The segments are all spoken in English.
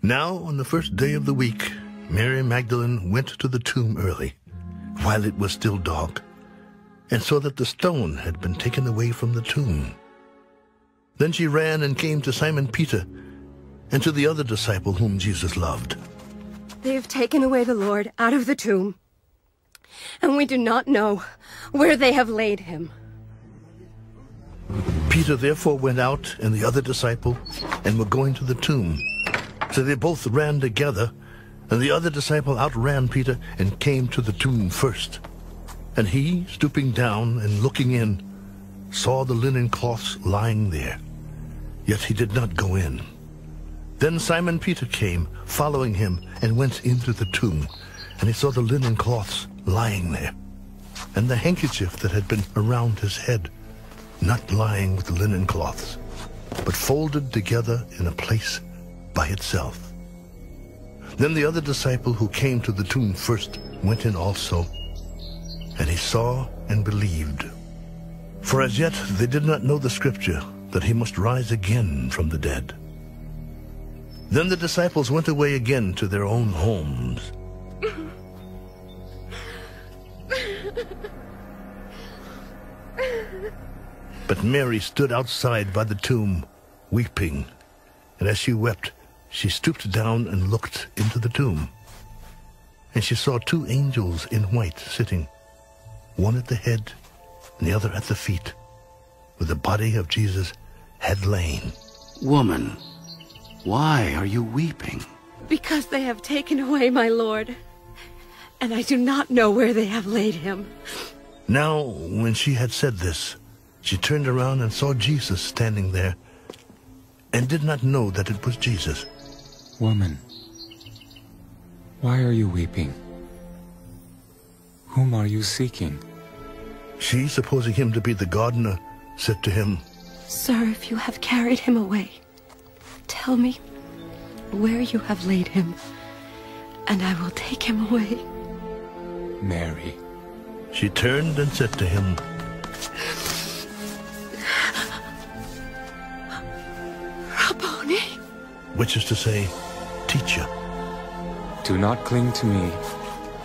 Now, on the first day of the week, Mary Magdalene went to the tomb early, while it was still dark, and saw that the stone had been taken away from the tomb. Then she ran and came to Simon Peter and to the other disciple whom Jesus loved. They have taken away the Lord out of the tomb, and we do not know where they have laid him. Peter therefore went out and the other disciple and were going to the tomb. So they both ran together, and the other disciple outran Peter and came to the tomb first. And he, stooping down and looking in, saw the linen cloths lying there, yet he did not go in. Then Simon Peter came, following him, and went into the tomb, and he saw the linen cloths lying there, and the handkerchief that had been around his head, not lying with the linen cloths, but folded together in a place by itself. Then the other disciple who came to the tomb first went in also, and he saw and believed. For as yet they did not know the scripture, that he must rise again from the dead. Then the disciples went away again to their own homes. But Mary stood outside by the tomb, weeping. And as she wept, she stooped down and looked into the tomb. And she saw two angels in white sitting, one at the head and the other at the feet, where the body of Jesus had lain. Woman, why are you weeping? Because they have taken away my Lord, and I do not know where they have laid him. Now, when she had said this, she turned around and saw Jesus standing there, and did not know that it was Jesus. Woman, why are you weeping? Whom are you seeking? She, supposing him to be the gardener, said to him, Sir, if you have carried him away, tell me where you have laid him, and I will take him away. Mary. She turned and said to him, Rabboni, which is to say, Teacher. Do not cling to me,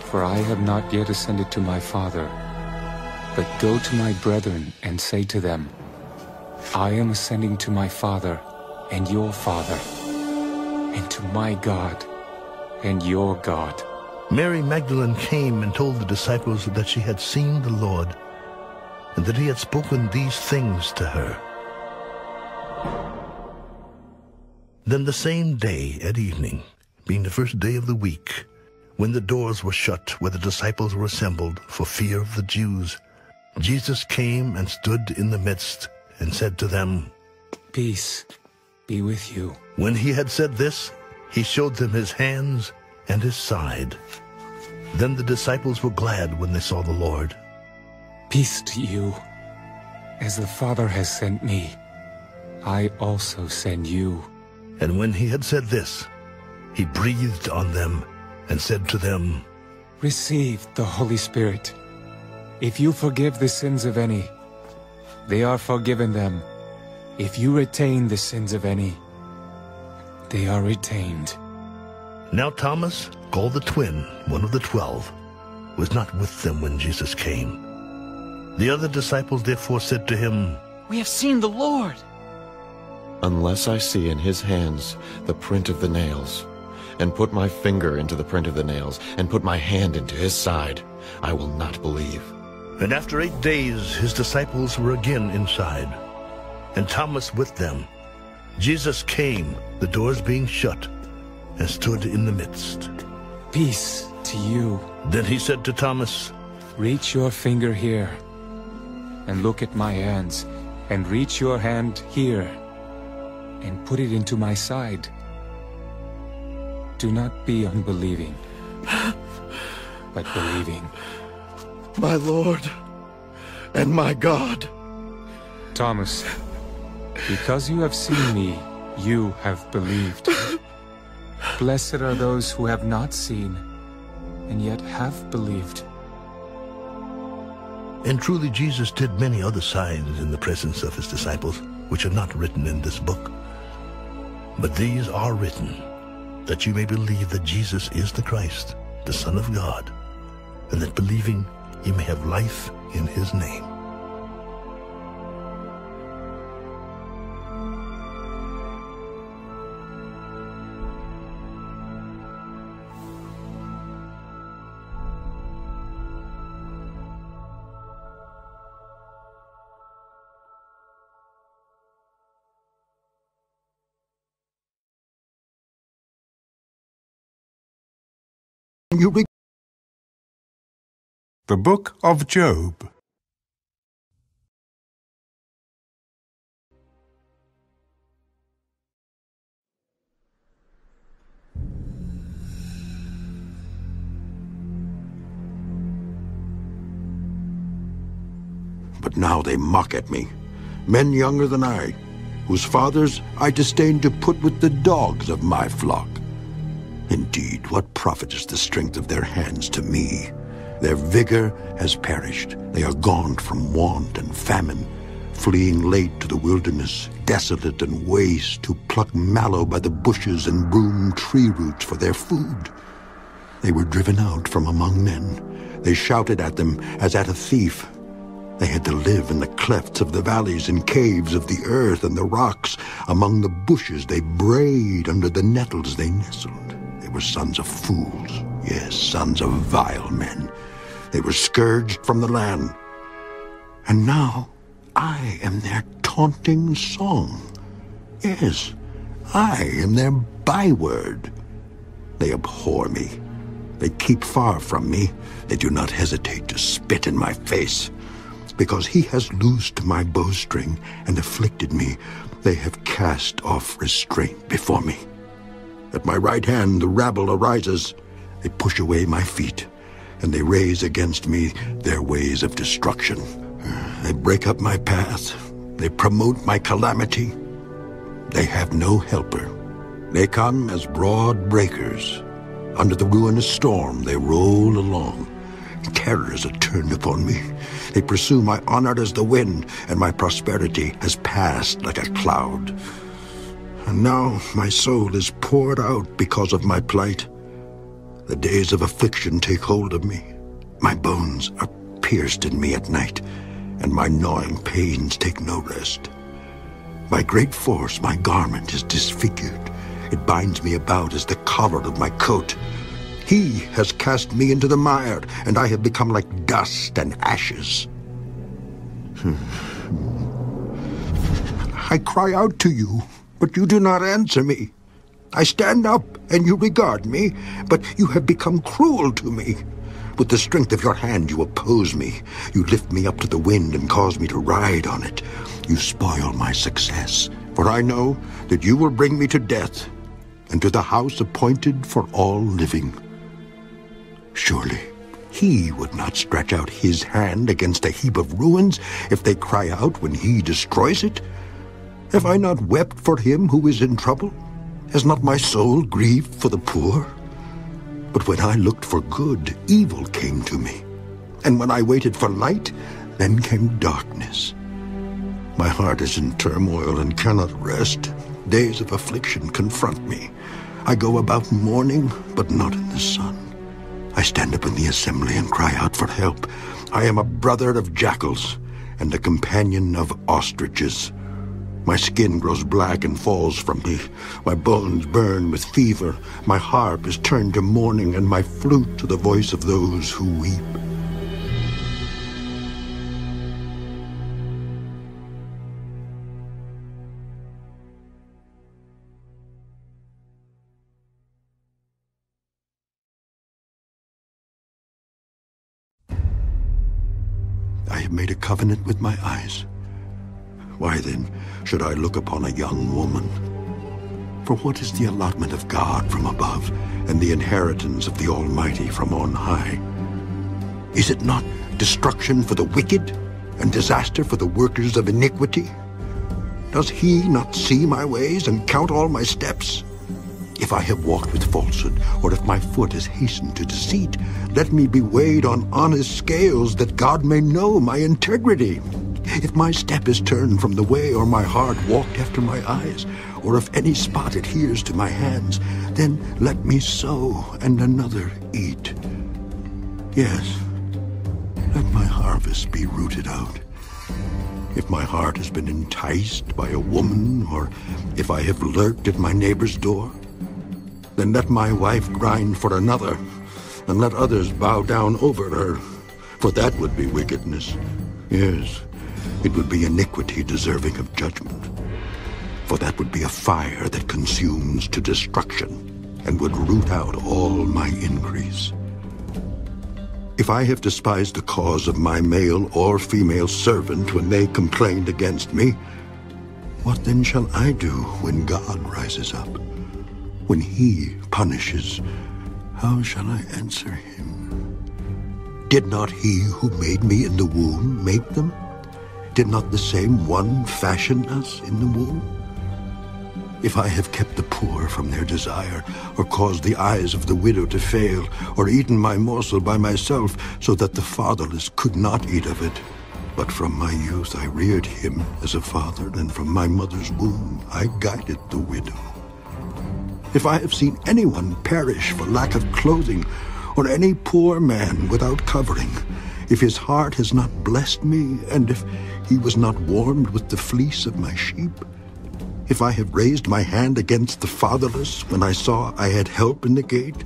for I have not yet ascended to my Father. But go to my brethren and say to them, I am ascending to my Father and your Father, and to my God and your God. Mary Magdalene came and told the disciples that she had seen the Lord, and that he had spoken these things to her. Then the same day at evening, being the first day of the week, when the doors were shut where the disciples were assembled for fear of the Jews, Jesus came and stood in the midst and said to them, Peace be with you. When he had said this, he showed them his hands and his side. Then the disciples were glad when they saw the Lord. Peace to you. As the Father has sent me, I also send you. And when he had said this, he breathed on them and said to them, Receive the Holy Spirit. If you forgive the sins of any, they are forgiven them. If you retain the sins of any, they are retained. Now Thomas, called the twin, one of the 12, was not with them when Jesus came. The other disciples therefore said to him, We have seen the Lord. Unless I see in his hands the print of the nails, and put my finger into the print of the nails, and put my hand into his side, I will not believe. And after 8 days his disciples were again inside, and Thomas with them. Jesus came, the doors being shut, and stood in the midst. Peace to you. Then he said to Thomas, Reach your finger here, and look at my hands, and reach your hand here, and put it into my side. Do not be unbelieving, but believing. My Lord and my God. Thomas, because you have seen me, you have believed. Blessed are those who have not seen, and yet have believed. And truly Jesus did many other signs in the presence of his disciples, which are not written in this book. But these are written, that you may believe that Jesus is the Christ, the Son of God, and that believing you may have life in his name. The Book of Job. But now they mock at me, men younger than I, whose fathers I disdain to put with the dogs of my flock. Indeed, what profit is the strength of their hands to me? Their vigor has perished. They are gaunt from want and famine, fleeing late to the wilderness, desolate and waste, to pluck mallow by the bushes and broom tree roots for their food. They were driven out from among men. They shouted at them as at a thief. They had to live in the clefts of the valleys and caves of the earth and the rocks. Among the bushes they brayed, under the nettles they nestled. They were sons of fools, yes, sons of vile men. They were scourged from the land. And now I am their taunting song. Yes, I am their byword. They abhor me. They keep far from me. They do not hesitate to spit in my face. Because he has loosed my bowstring and afflicted me, they have cast off restraint before me. At my right hand the rabble arises. They push away my feet, and they raise against me their ways of destruction. They break up my path. They promote my calamity. They have no helper. They come as broad breakers. Under the ruinous storm they roll along. Terrors are turned upon me. They pursue my honor as the wind, and my prosperity has passed like a cloud. And now my soul is poured out because of my plight. The days of affliction take hold of me. My bones are pierced in me at night, and my gnawing pains take no rest. By great force my garment is disfigured. It binds me about as the collar of my coat. He has cast me into the mire, and I have become like dust and ashes. I cry out to you, but you do not answer me. I stand up, and you regard me, but you have become cruel to me. With the strength of your hand you oppose me. You lift me up to the wind and cause me to ride on it. You spoil my success, for I know that you will bring me to death, and to the house appointed for all living. Surely he would not stretch out his hand against a heap of ruins if they cry out when he destroys it. Have I not wept for him who is in trouble? Has not my soul grieved for the poor? But when I looked for good, evil came to me. And when I waited for light, then came darkness. My heart is in turmoil and cannot rest. Days of affliction confront me. I go about mourning, but not in the sun. I stand up in the assembly and cry out for help. I am a brother of jackals and a companion of ostriches. My skin grows black and falls from me. My bones burn with fever. My harp is turned to mourning, and my flute to the voice of those who weep. I have made a covenant with my eyes. Why then should I look upon a young woman? For what is the allotment of God from above, and the inheritance of the Almighty from on high? Is it not destruction for the wicked, and disaster for the workers of iniquity? Does he not see my ways and count all my steps? If I have walked with falsehood, or if my foot has hastened to deceit, let me be weighed on honest scales, that God may know my integrity. if my step is turned from the way, or my heart walked after my eyes, or if any spot adheres to my hands, then let me sow and another eat. Yes, let my harvest be rooted out. If my heart has been enticed by a woman, or if I have lurked at my neighbor's door, then let my wife grind for another, and let others bow down over her, for that would be wickedness. Yes, it would be iniquity deserving of judgment, for that would be a fire that consumes to destruction, and would root out all my increase. If I have despised the cause of my male or female servant when they complained against me, what then shall I do when God rises up? When he punishes, how shall I answer him? Did not he who made me in the womb make them? Did not the same one fashion us in the womb? If I have kept the poor from their desire, or caused the eyes of the widow to fail, or eaten my morsel by myself, so that the fatherless could not eat of it, but from my youth I reared him as a father, and from my mother's womb I guided the widow. If I have seen anyone perish for lack of clothing, or any poor man without covering, if his heart has not blessed me, and if he was not warmed with the fleece of my sheep, if I have raised my hand against the fatherless when I saw I had help in the gate,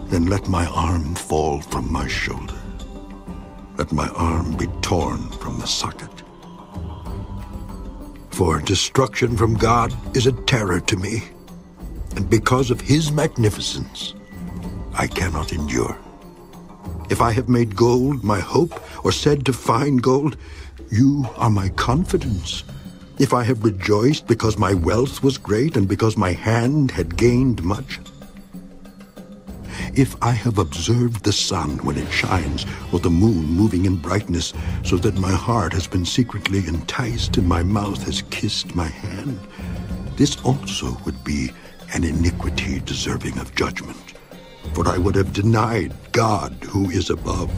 then let my arm fall from my shoulder. Let my arm be torn from the socket. For destruction from God is a terror to me, and because of his magnificence, I cannot endure. If I have made gold my hope, or said to find gold, you are my confidence. If I have rejoiced because my wealth was great, and because my hand had gained much. If I have observed the sun when it shines, or the moon moving in brightness, so that my heart has been secretly enticed, and my mouth has kissed my hand, this also would be an iniquity deserving of judgment, for I would have denied God who is above.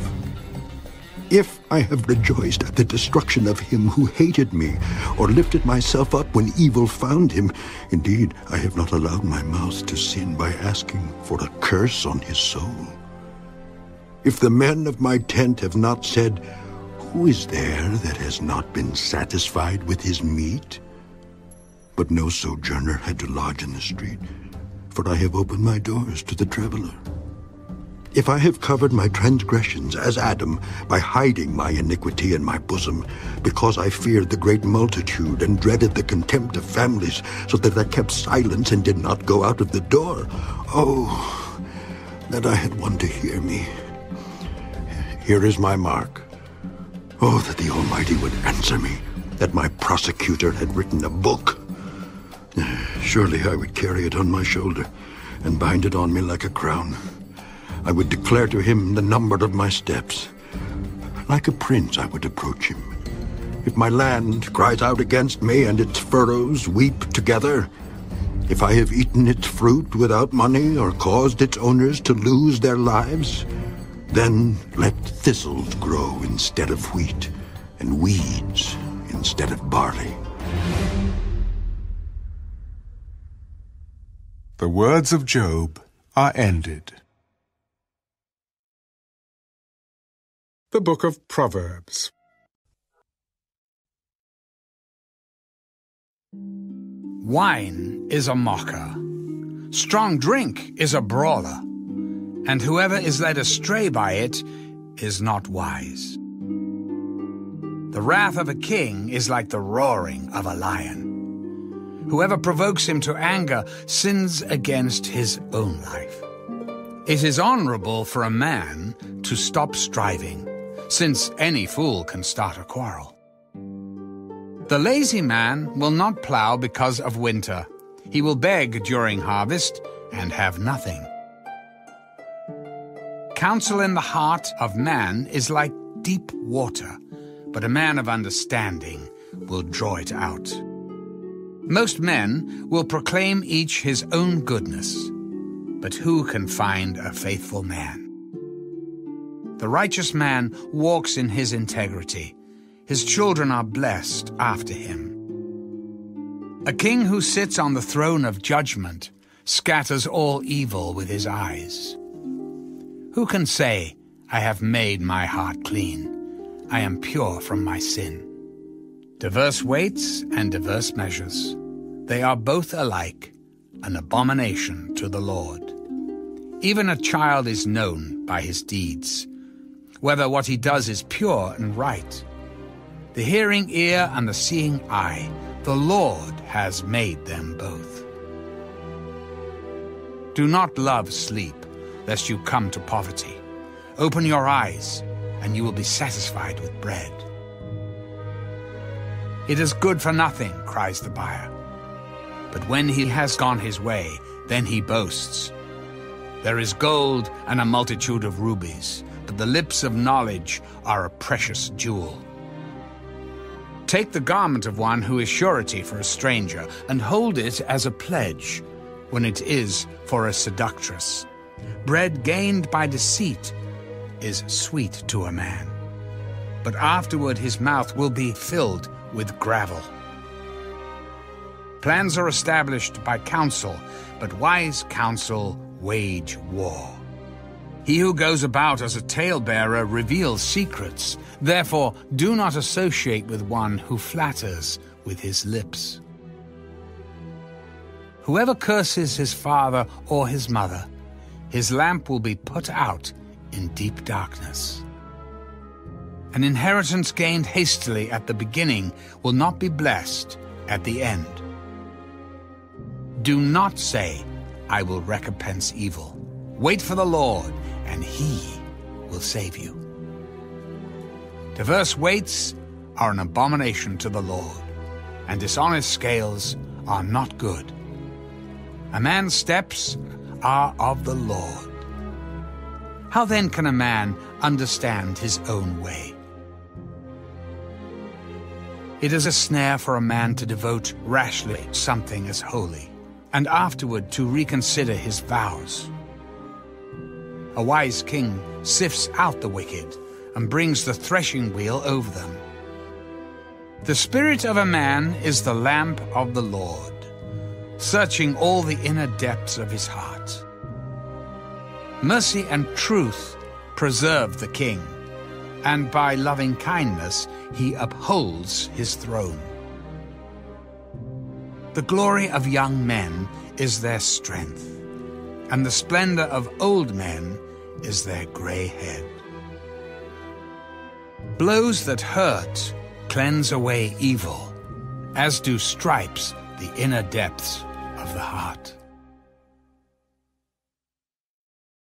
If I have rejoiced at the destruction of him who hated me, or lifted myself up when evil found him, indeed I have not allowed my mouth to sin by asking for a curse on his soul. If the men of my tent have not said, who is there that has not been satisfied with his meat? But no sojourner had to lodge in the street, for I have opened my doors to the traveler. If I have covered my transgressions as Adam by hiding my iniquity in my bosom, because I feared the great multitude and dreaded the contempt of families, so that I kept silence and did not go out of the door, oh, that I had one to hear me. Here is my mark. Oh, that the Almighty would answer me, that my prosecutor had written a book. Surely I would carry it on my shoulder and bind it on me like a crown. I would declare to him the number of my steps. Like a prince I would approach him. If my land cries out against me and its furrows weep together, if I have eaten its fruit without money or caused its owners to lose their lives, then let thistles grow instead of wheat and weeds instead of barley. The words of Job are ended. The Book of Proverbs. Wine is a mocker. Strong drink is a brawler. And whoever is led astray by it is not wise. The wrath of a king is like the roaring of a lion. Whoever provokes him to anger sins against his own life. It is honorable for a man to stop striving, since any fool can start a quarrel. The lazy man will not plow because of winter. He will beg during harvest and have nothing. Counsel in the heart of man is like deep water, but a man of understanding will draw it out. Most men will proclaim each his own goodness, but who can find a faithful man? The righteous man walks in his integrity. His children are blessed after him. A king who sits on the throne of judgment scatters all evil with his eyes. Who can say, I have made my heart clean, I am pure from my sin? Diverse weights and diverse measures, they are both alike an abomination to the Lord. Even a child is known by his deeds, whether what he does is pure and right. The hearing ear and the seeing eye, the Lord has made them both. Do not love sleep, lest you come to poverty. Open your eyes, and you will be satisfied with bread. It is good for nothing, cries the buyer. But when he has gone his way, then he boasts. There is gold and a multitude of rubies, but the lips of knowledge are a precious jewel. Take the garment of one who is surety for a stranger, and hold it as a pledge, when it is for a seductress. Bread gained by deceit is sweet to a man, but afterward his mouth will be filled with gravel. Plans are established by counsel, but wise counsel wage war. He who goes about as a talebearer reveals secrets. Therefore, do not associate with one who flatters with his lips. Whoever curses his father or his mother, his lamp will be put out in deep darkness. An inheritance gained hastily at the beginning will not be blessed at the end. Do not say, I will recompense evil. Wait for the Lord, and he will save you. Diverse weights are an abomination to the Lord, and dishonest scales are not good. A man's steps are of the Lord. How then can a man understand his own way? It is a snare for a man to devote rashly something as holy, and afterward to reconsider his vows. A wise king sifts out the wicked and brings the threshing wheel over them. The spirit of a man is the lamp of the Lord, searching all the inner depths of his heart. Mercy and truth preserve the king, and by loving kindness he upholds his throne. The glory of young men is their strength, and the splendor of old men is their gray head. Blows that hurt cleanse away evil, as do stripes the inner depths of the heart.